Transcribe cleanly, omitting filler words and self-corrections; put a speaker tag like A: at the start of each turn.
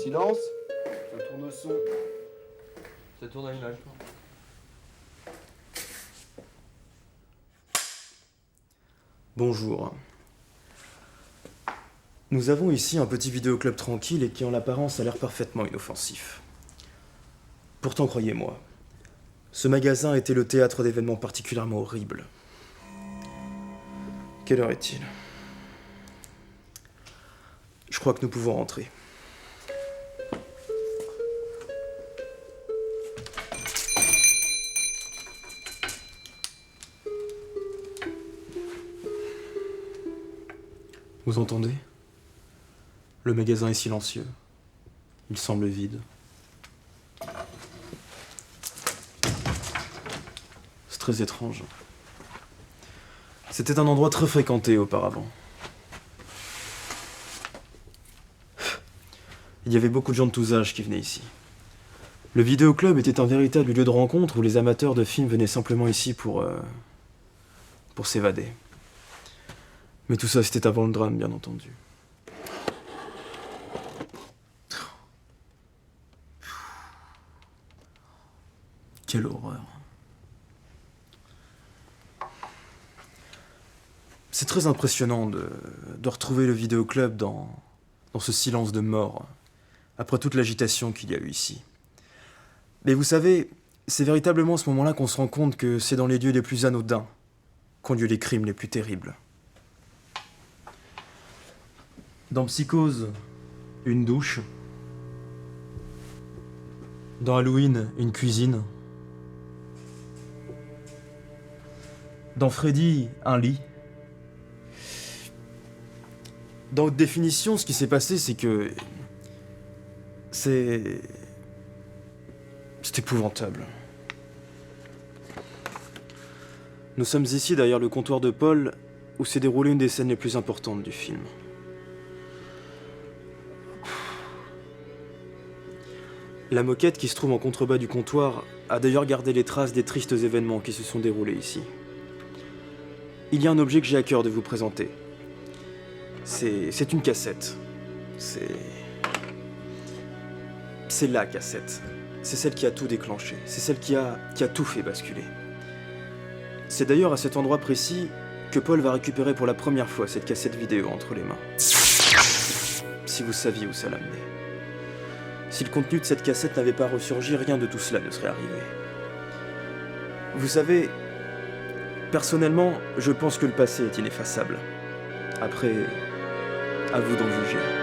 A: silence. Ça tourne au son. Ça tourne à l'image.
B: Bonjour. Nous avons ici un petit vidéoclub tranquille et qui en apparence a l'air parfaitement inoffensif. Pourtant, croyez-moi, ce magasin était le théâtre d'événements particulièrement horribles. Quelle heure est-il ? Je crois que nous pouvons rentrer. Vous entendez ? Le magasin est silencieux. Il semble vide. C'est très étrange. C'était un endroit très fréquenté auparavant. Il y avait beaucoup de gens de tous âges qui venaient ici. Le vidéoclub était un véritable lieu de rencontre où les amateurs de films venaient simplement ici pour s'évader. Mais tout ça, c'était avant le drame, bien entendu. Quelle horreur. C'est très impressionnant de retrouver le vidéoclub dans ce silence de mort, après toute l'agitation qu'il y a eu ici. Mais vous savez, c'est véritablement à ce moment-là qu'on se rend compte que c'est dans les lieux les plus anodins qu'ont lieu les crimes les plus terribles. Dans Psychose, une douche. Dans Halloween, une cuisine. Dans Freddy, un lit. Dans Haute Définition, ce qui s'est passé, c'est que... C'est épouvantable. Nous sommes ici derrière le comptoir de Paul, où s'est déroulée une des scènes les plus importantes du film. La moquette qui se trouve en contrebas du comptoir a d'ailleurs gardé les traces des tristes événements qui se sont déroulés ici. Il y a un objet que j'ai à cœur de vous présenter. C'est une cassette. C'est la cassette. C'est celle qui a tout déclenché. C'est celle qui a tout fait basculer. C'est d'ailleurs à cet endroit précis que Paul va récupérer pour la première fois cette cassette vidéo entre les mains. Si vous saviez où ça l'amenait. Si le contenu de cette cassette n'avait pas ressurgi, rien de tout cela ne serait arrivé. Vous savez, personnellement, je pense que le passé est ineffaçable. Après, à vous d'en juger.